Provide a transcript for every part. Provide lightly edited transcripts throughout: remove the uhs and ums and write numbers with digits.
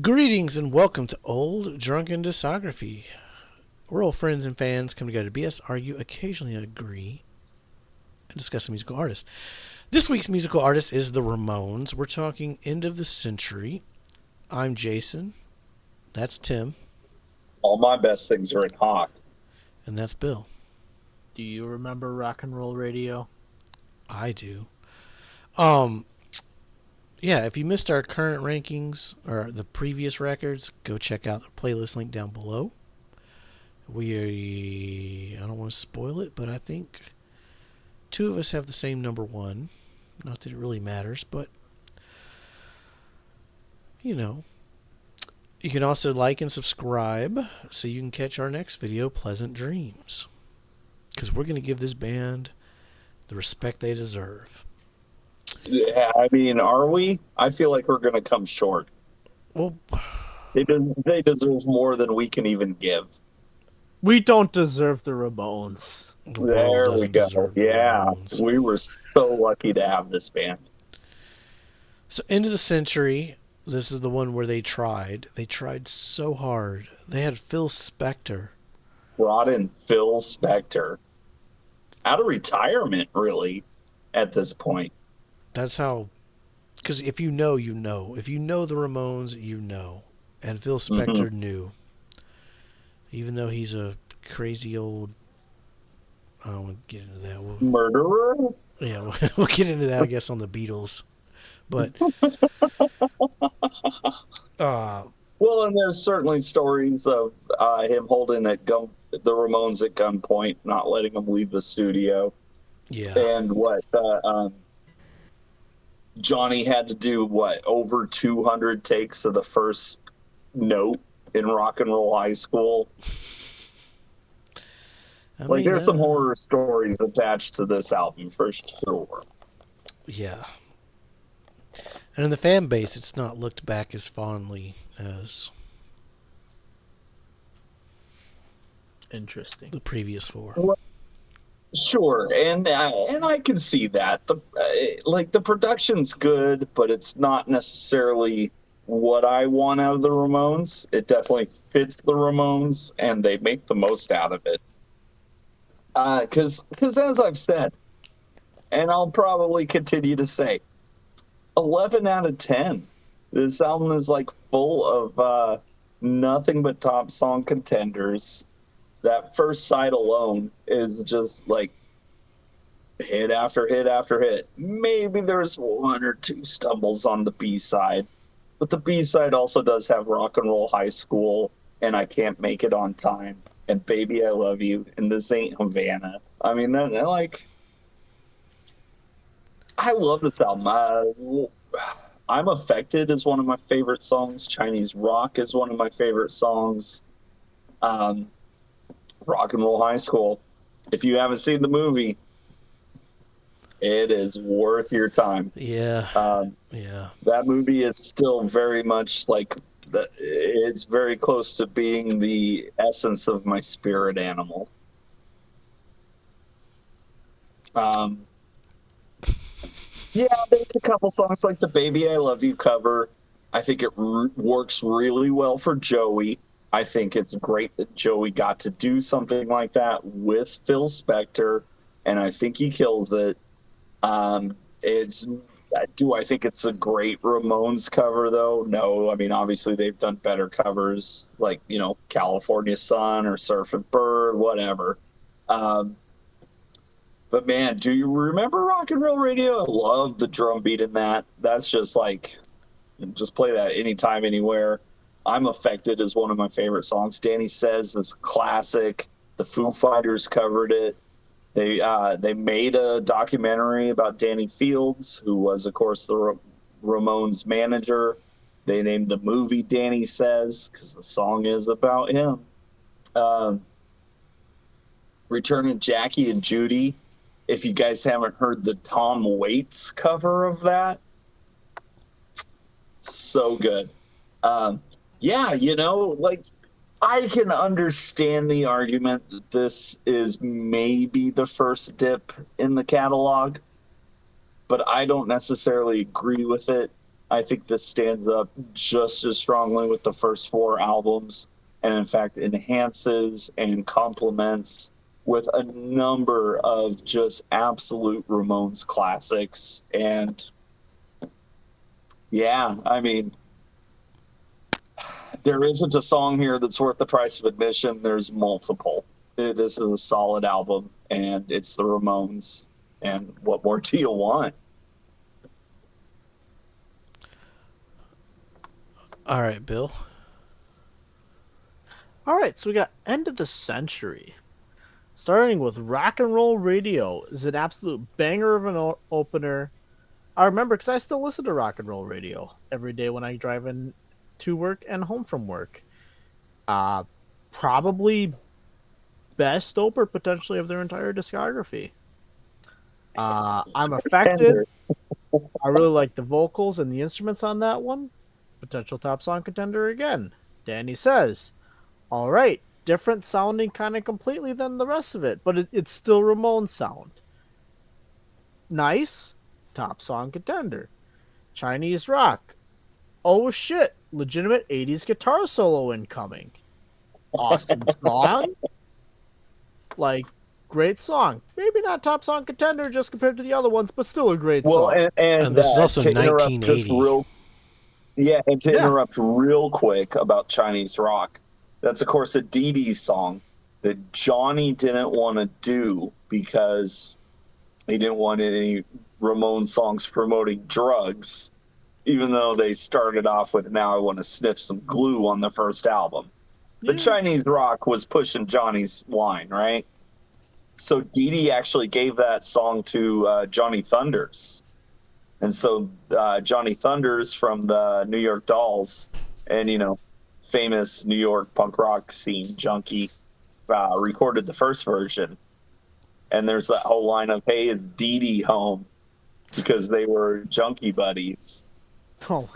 Greetings and welcome to Old Drunken Discography. We're all friends and fans come together to BS, argue, occasionally agree, and discuss a musical artist. This week's musical artist is the Ramones. We're talking end of the century. I'm Jason. That's Tim. All my best things are in Hawk. And that's Bill. Do you remember rock and roll radio? I do. Yeah, if you missed our current rankings or the previous records, go check out the playlist link down below. I don't want to spoil it, but I think two of us have the same number one. Not that it really matters, but you can also like and subscribe so you can catch our next video, Pleasant Dreams. Because we're going to give this band the respect they deserve. Yeah, I mean, are we? I feel like we're going to come short. Well, they deserve more than we can even give. We don't deserve the Ramones. There we go. Yeah, we were so lucky to have this band. So, end of the century, this is the one where they tried. They tried so hard. They had Phil Spector. Brought in Phil Spector. Out of retirement, really, at this point. That's how, because if you know, you know. If you know the Ramones, you know. And Phil Spector knew. Even though he's a crazy old, I don't want to get into that. Murderer? Yeah, we'll get into that, I guess, on the Beatles. But, well, and there's certainly stories of him holding the Ramones at gunpoint, not letting them leave the studio. Yeah. And what Johnny had to do, over 200 takes of the first note in Rock and Roll High School. There's some horror stories attached to this album for sure. Yeah. And in the fan base, it's not looked back as fondly as Interesting. the previous four. Well, sure, and I can see that. The production's good, but it's not necessarily what I want out of the Ramones. It definitely fits the Ramones, and they make the most out of it. Because as I've said, and I'll probably continue to say, 11 out of 10. This album is full of nothing but top song contenders. That first side alone is just hit after hit after hit. Maybe there's one or two stumbles on the B side, but the B side also does have Rock and Roll High School and I Can't Make It on Time and Baby I Love You and This Ain't Havana. I mean, I love this album. I'm Affected is one of my favorite songs. Chinese Rock is one of my favorite songs. Rock and Roll High School. If you haven't seen the movie, it is worth your time. Yeah. Yeah. That movie is still very much it's very close to being the essence of my spirit animal. Yeah, there's a couple songs like the Baby I Love You cover. I think it works really well for Joey. I think it's great that Joey got to do something like that with Phil Spector, and I think he kills it. Do I think it's a great Ramones cover, though? No. I mean, obviously they've done better covers, California Sun or Surfin' Bird, whatever. But man, do you remember Rock and Roll Radio? I love the drum beat in that. That's just just play that anytime, anywhere. I'm Affected is one of my favorite songs. Danny Says is classic. The Foo Fighters covered it. They made a documentary about Danny Fields, who was, of course, the Ramones manager. They named the movie Danny Says because the song is about him. Returning Jackie and Judy. If you guys haven't heard the Tom Waits cover of that, so good. Yeah, I can understand the argument that this is maybe the first dip in the catalog, but I don't necessarily agree with it. I think this stands up just as strongly with the first four albums, and in fact enhances and complements with a number of just absolute Ramones classics. And yeah, I mean, there isn't a song here that's worth the price of admission. There's multiple. This is a solid album, and it's the Ramones. And what more do you want? All right, Bill. All right, so we got End of the Century. Starting with Rock and Roll Radio is an absolute banger of an opener. I remember because I still listen to Rock and Roll Radio every day when I drive in to work and home from work. Probably best opener potentially of their entire discography. I'm Affected. I really like the vocals and the instruments on that one. Potential top song contender again. Danny says, all right, different sounding kind of completely than the rest of it, but it's still Ramones sound. Nice, top song contender. Chinese Rock. Oh shit, legitimate 80s guitar solo incoming. Awesome song. Like, great song. Maybe not top song contender just compared to the other ones, but still a great Well, song. And this is also to interrupt 1980. and to interrupt real quick about Chinese Rock, that's of course a Dee Dee song that Johnny didn't want to do because he didn't want any Ramones songs promoting drugs, even though they started off with "Now I Want to Sniff Some Glue" on the first album. The Chinese Rock was pushing Johnny's line, right? So Dee Dee actually gave that song to Johnny Thunders. And so Johnny Thunders from the New York Dolls and, famous New York punk rock scene junkie recorded the first version. And there's that whole line of, hey, is Dee Dee home? Because they were junkie buddies. Oh,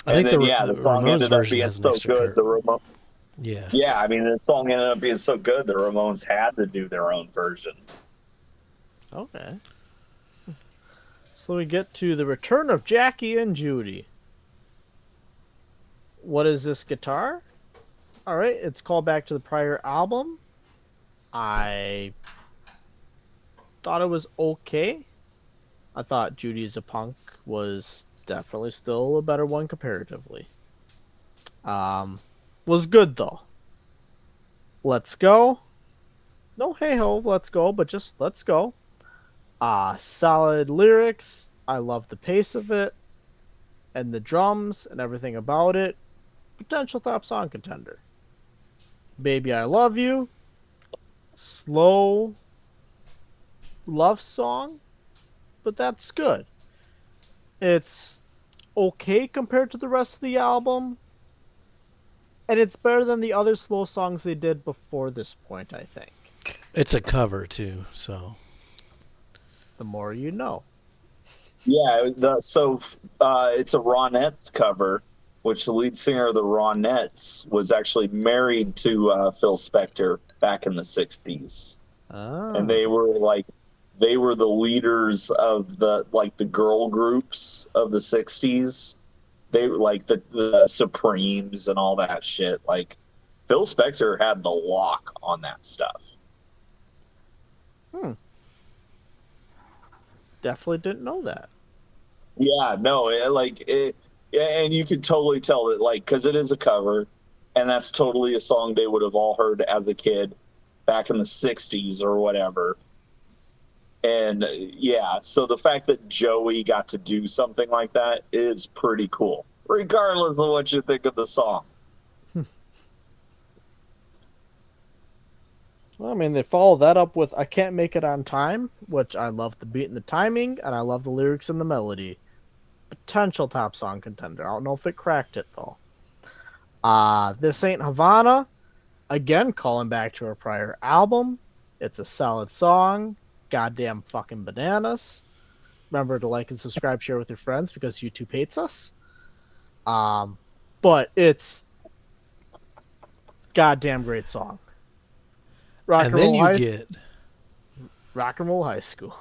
I think the song Ramones ended up version being has an so extra good. Yeah. Yeah, I mean, the song ended up being so good, the Ramones had to do their own version. okay. So we get to the return of Jackie and Judy. What is this guitar? All right, it's called back to the prior album. I thought it was okay. I thought Judy as a Punk was definitely still a better one comparatively. Was good though. Let's go. No hey ho, let's go, but just let's go. Solid lyrics. I love the pace of it and the drums and everything about it. Potential top song contender. Baby I Love You. Slow love song, but that's good. It's okay compared to the rest of the album, and it's better than the other slow songs they did before this point, I think. It's a cover too, so The more you know. Yeah, it's a Ronettes cover, which the lead singer of the Ronettes was actually married to Phil Spector back in the 60s. And they were the leaders of the girl groups of the 60s. They were like the Supremes and all that shit. Like, Phil Spector had the lock on that stuff. Definitely didn't know that. Yeah, no, and you could totally tell that, because it is a cover, and that's totally a song they would have all heard as a kid back in the 60s or whatever. And yeah, so the fact that Joey got to do something like that is pretty cool, regardless of what you think of the song. Well, I mean, they follow that up with I Can't Make It on Time, which I love the beat and the timing, and I love the lyrics and the melody. Potential top song contender. I don't know if it cracked it, though. This Ain't Havana. Again, calling back to our prior album. It's a solid song. Goddamn fucking bananas. Remember to like and subscribe, share with your friends because YouTube hates us. But it's goddamn great song. Rock and Rock and Roll High School.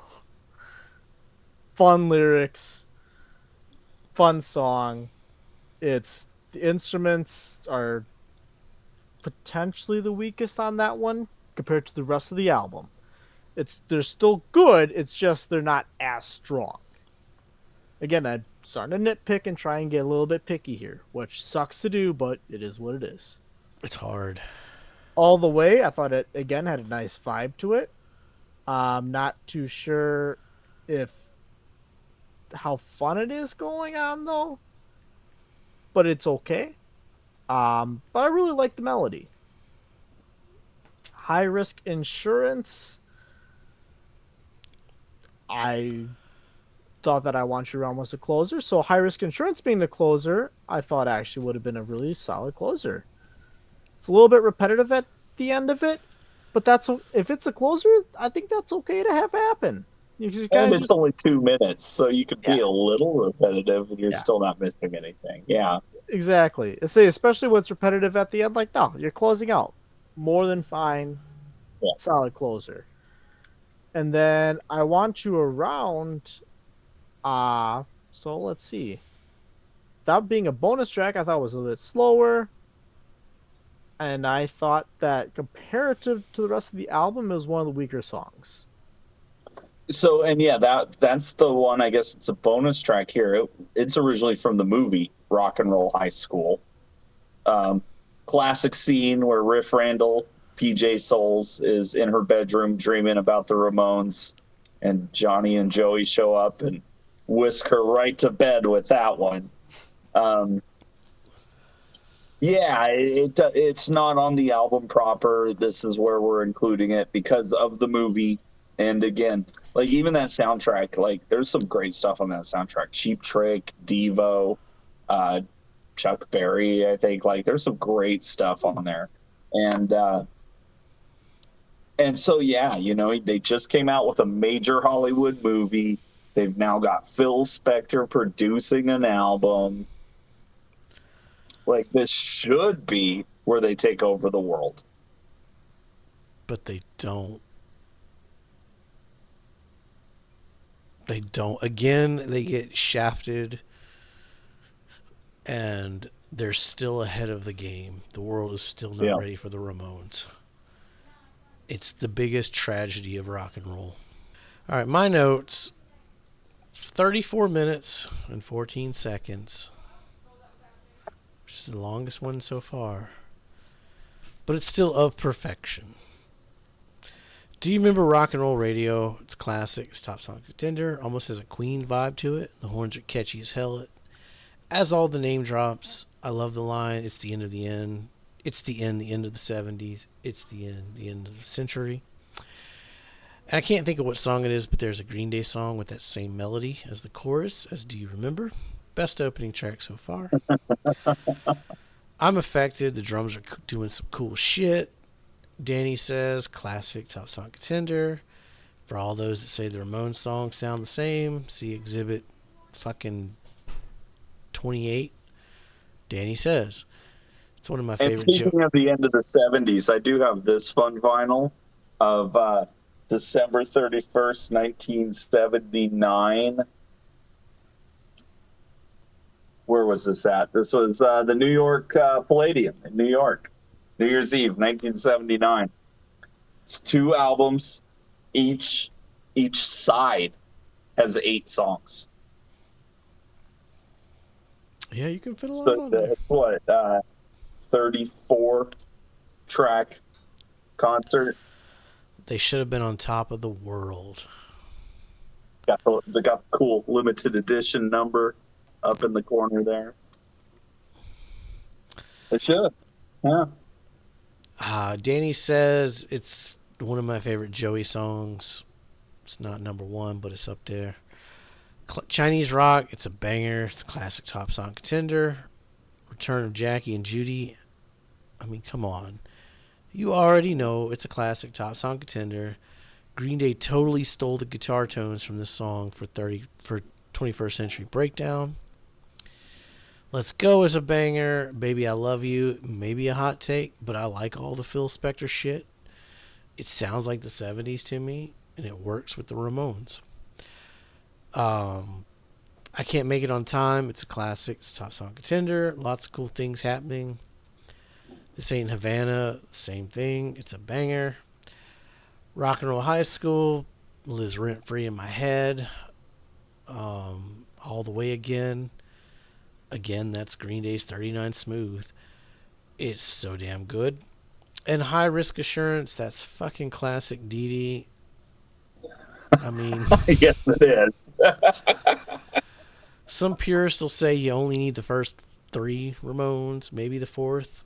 Fun lyrics. fun song. It's the instruments are potentially the weakest on that one compared to the rest of the album. They're still good, it's just they're not as strong. Again, I'm starting to nitpick and try and get a little bit picky here, which sucks to do, but it is what it is. It's hard. All the way, I thought it again had a nice vibe to it. I'm not too sure if how fun it is going on though, but it's okay. But I really like the melody. High risk insurance. I thought that I Want You Around was the closer, so high risk insurance being the closer, I thought actually would have been a really solid closer. It's a little bit repetitive at the end of it, but if it's a closer, I think that's okay to have happen. You just And kind it's of only 2 minutes, so you could be a little repetitive and you're Yeah. still not missing anything. Yeah. Exactly. I say especially when it's repetitive at the end, like no, you're closing out. More than fine. Yeah. Solid closer. And then I Want You Around. So let's see. That being a bonus track, I thought was a little bit slower. And I thought that comparative to the rest of the album, it was one of the weaker songs. So, and yeah, that's the one. I guess it's a bonus track here. It's originally from the movie Rock and Roll High School. Classic scene where Riff Randall, PJ Souls, is in her bedroom dreaming about the Ramones, and Johnny and Joey show up and whisk her right to bed with that one. Yeah, it's not on the album proper. This is where we're including it because of the movie. And again, like even that soundtrack, like there's some great stuff on that soundtrack. Cheap Trick, Devo, Chuck Berry, I think. Like there's some great stuff on there. And so yeah, they just came out with a major Hollywood movie. They've now got Phil Spector producing an album. Like this should be where they take over the world. But they don't. They don't. Again, they get shafted and they're still ahead of the game. The world is still not ready for the Ramones. It's the biggest tragedy of rock and roll. All right, my notes. 34 minutes and 14 seconds. Which is the longest one so far. But it's still of perfection. Do you remember Rock and Roll Radio? It's classic. It's top song contender. Almost has a Queen vibe to it. The horns are catchy as hell. As all the name drops, I love the line, it's the end of the end. It's the end of the 70s. It's the end of the century. And I can't think of what song it is, but there's a Green Day song with that same melody as the chorus, as Do You Remember? Best opening track so far. I'm Affected. The drums are doing some cool shit. Danny Says, classic top song contender. For all those that say the Ramones songs sound the same, see exhibit fucking 28. Danny Says. It's one of my favorite jokes. And speaking of the end of the 70s, I do have this fun vinyl of December 31st, 1979. Where was this at? This was the New York Palladium in New York. New Year's Eve, 1979. It's 2 albums. Each side has 8 songs. Yeah, you can fit a lot on there. It's what, 34 track concert. They should have been on top of the world. They got the cool limited edition number up in the corner there. They should. Yeah. Danny Says it's one of my favorite Joey songs. It's not number 1, but it's up there. Chinese Rock, it's a banger. It's a classic top song contender. Return of Jackie and Judy. I mean, come on. You already know it's a classic top song contender. Green Day totally stole the guitar tones from this song for 21st Century Breakdown. Let's Go is a banger. Baby I Love You, maybe a hot take, but I like all the Phil Spector shit. It sounds like the 70s to me, and it works with the Ramones. I Can't Make It on Time. It's a classic. It's a top song contender. Lots of cool things happening. This Ain't Havana. Same thing. It's a banger. Rock and Roll High School lives rent free in my head. All the Way Again. Again, that's Green Day's 39 Smooth. It's so damn good. And High Risk Assurance, that's fucking classic Dee Dee. I mean, Yes, it is. some purists will say you only need the first 3 Ramones, maybe the 4th,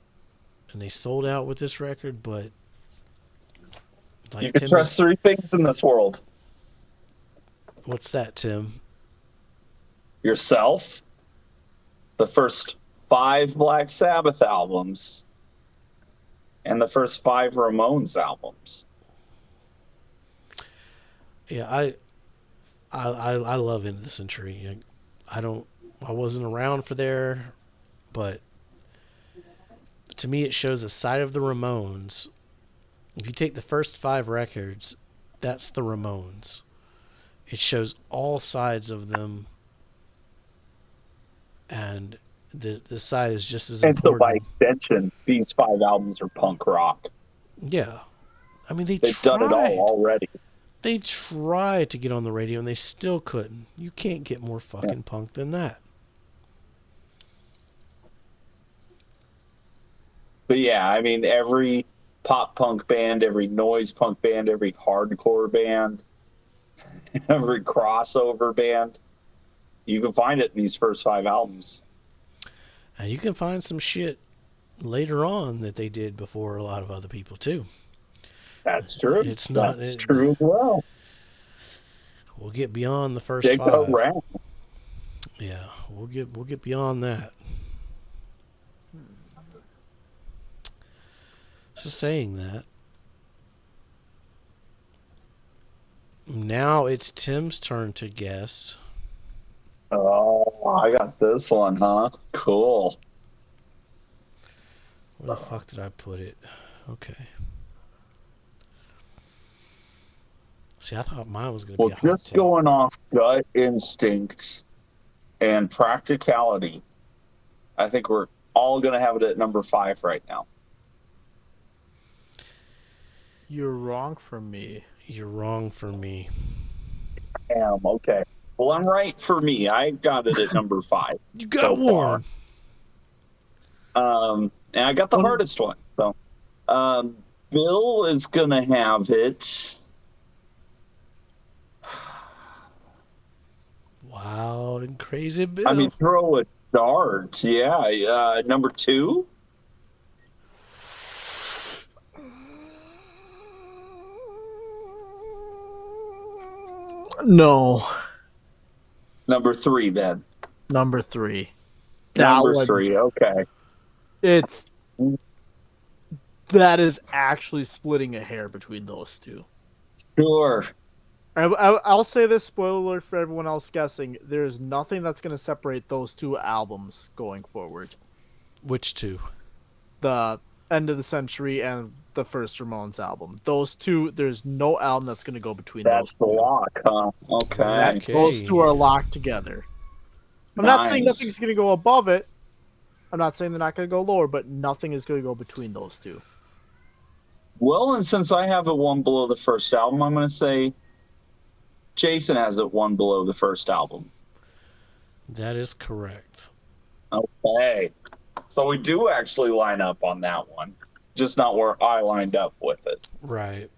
and they sold out with this record, but like You can Tim, trust 3 things in this world: what's that, Tim? yourself, the first 5 Black Sabbath albums, and the first 5 Ramones albums. Yeah, I love Into the Century. I wasn't around for there, but to me it shows a side of the Ramones. If you take the first 5 records, that's the Ramones. It shows all sides of them, and the side is just as And so, by important. extension, these 5 albums are punk rock. Yeah, I mean They've done it all already. They tried to get on the radio and they still couldn't. You can't get more fucking punk than that. But yeah, I mean, every pop punk band, every noise punk band, every hardcore band, every crossover band, you can find it in these first 5 albums. And you can find some shit later on that they did before a lot of other people too. That's true. It's not. That's true as well. We'll get beyond the first Dig 5. up Rant. Yeah, we'll get beyond that. Just saying that. Now it's Tim's turn to guess. Oh, I got this one, huh? Cool. Where the fuck did I put it? Okay. See, I thought mine was going to Well, be a hot just take. going off gut instinct and practicality, I think we're all going to have it at number 5 right now. You're wrong for me. You're wrong for me. Okay. Well, I'm right for me. I got it at number 5. You got one. And I got the hardest one. So, Bill is going to have it. Wild and Crazy Bill. I mean, throw a dart. Yeah. Number 2. No. Number 3, then. Number 3. Number 3. Okay. That is actually splitting a hair between those two. Sure. I'll say this, spoiler alert for everyone else guessing, there's nothing that's going to separate those 2 albums going forward. Which 2? The End of the Century and the first Ramones album. Those 2, there's no album that's going to go between That's those 2. the lock, huh? Okay. Those 2 are locked together. I'm not saying nothing's going to go above it. I'm not saying they're not going to go lower, but nothing is going to go between those 2. Well, and since I have it 1 below the first album, I'm going to say Jason has it 1 below the first album. That is correct. Okay. So we do actually line up on that one. Just not where I lined up with it. Right.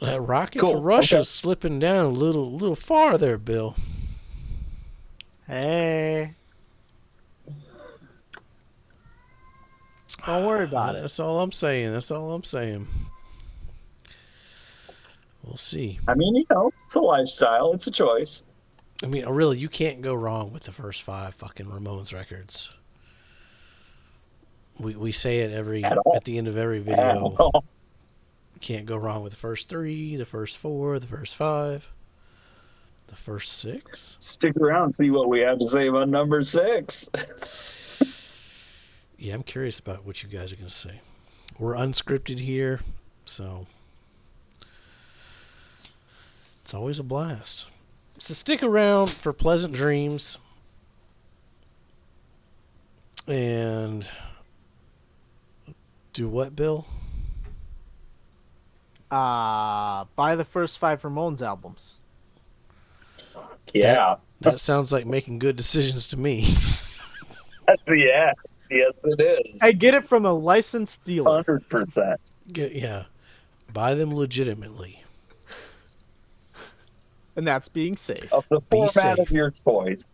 That Rocket Cool. to Russia's Okay. slipping down a little farther, Bill. Hey. Don't worry about it. That's all I'm saying. We'll see. I mean, it's a lifestyle. It's a choice. I mean, really, you can't go wrong with the first 5 fucking Ramones records. We say it at the end of every video. You can't go wrong with the first 3, the first 4, the first 5, the first 6. Stick around and see what we have to say about number 6. Yeah, I'm curious about what you guys are going to say. We're unscripted here, so It's always a blast. So stick around for pleasant dreams. And do what, Bill? Buy the first 5 Ramones albums. Yeah. That sounds like making good decisions to me. Yes, it is. I get it from a licensed dealer. 100%. Yeah. Buy them legitimately. And that's being safe. Of the Be format of safe. your choice.